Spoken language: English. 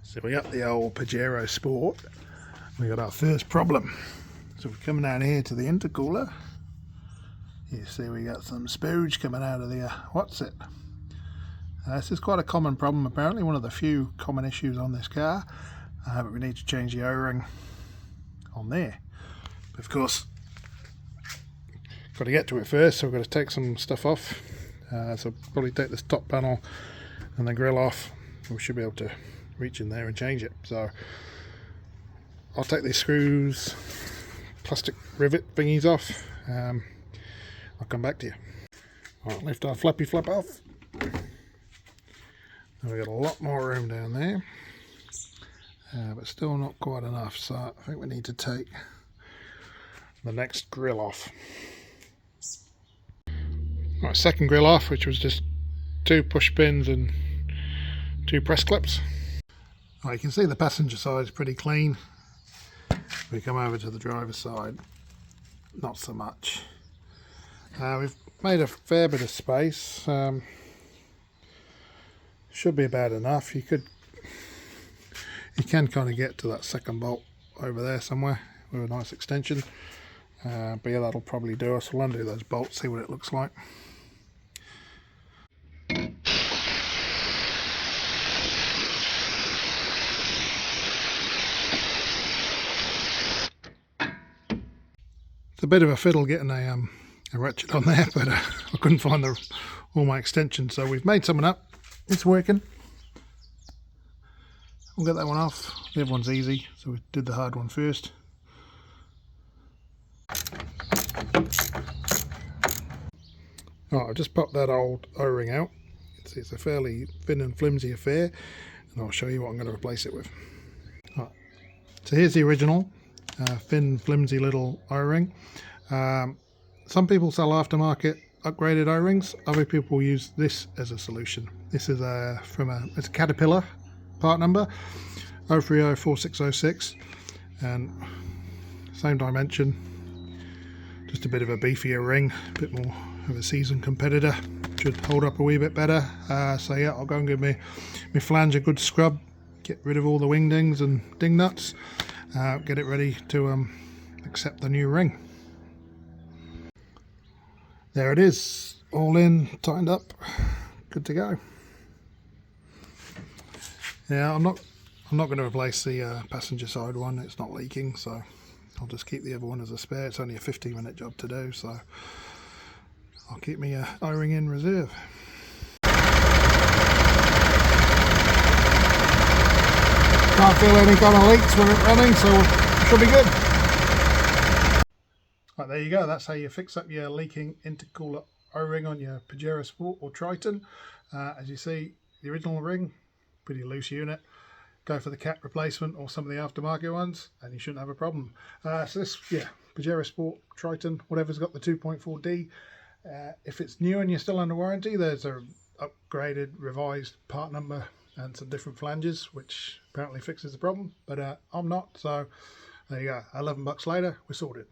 So we got the old Pajero Sport. We got our first problem. So we're coming out here to the intercooler. You see we got some spooge coming out of the what's it? This is quite a common problem, apparently one of the few common issues on this car. But we need to change the O-ring on there. But of course, got to get to it first, so we've got to take some stuff off. So probably take this top panel and the grill off. We should be able to reach in there and change it. So I'll take these screws, plastic rivet thingies off. I'll come back to you. Alright, lift our flappy flap off. We've got a lot more room down there, but still not quite enough, so I think we need to take the next grill off. Right, second grill off, which was just 2 push pins and 2 press clips. Right, you can see the passenger side is pretty clean. We come over to the driver's side, not so much. We've made a fair bit of space. Should be about enough. You can kind of get to that second bolt over there somewhere with a nice extension. But yeah, that'll probably do us. We'll undo those bolts, see what it looks like. It's a bit of a fiddle getting a ratchet on there, but I couldn't find all my extensions, so we've made something up. It's working. We'll get that one off. The other one's easy, so we did the hard one first. Right, I've just popped that old O-ring out. It's a fairly thin and flimsy affair, and I'll show you what I'm going to replace it with. Right, so here's the original thin, flimsy little O-ring. Some people sell aftermarket upgraded O-rings. Other people use this as a solution. This is it's a Caterpillar part number 0304606, and same dimension, just a bit of a beefier ring, a bit more of a seasoned competitor. Should hold up a wee bit better. So yeah, I'll go and give my flange a good scrub, get rid of all the wingdings and ding nuts, get it ready to accept the new ring. There it is, all in, tightened up, good to go. Yeah, I'm not going to replace the passenger side one. It's not leaking, so I'll just keep the other one as a spare. It's only a 15-minute job to do, so I'll keep my O-ring in reserve. Can't feel any kind of leaks when it's running, so it should be good. Right, there you go. That's how you fix up your leaking intercooler O-ring on your Pajero Sport or Triton. As you see, the original ring, pretty loose unit. Go for the cap replacement or some of the aftermarket ones and you shouldn't have a problem. So this, yeah, Pajero Sport, Triton, whatever's got the 2.4D. If it's new and you're still under warranty, there's a upgraded, revised part number and some different flanges, which apparently fixes the problem. But I'm not, so there you go. $11 later, we're sorted.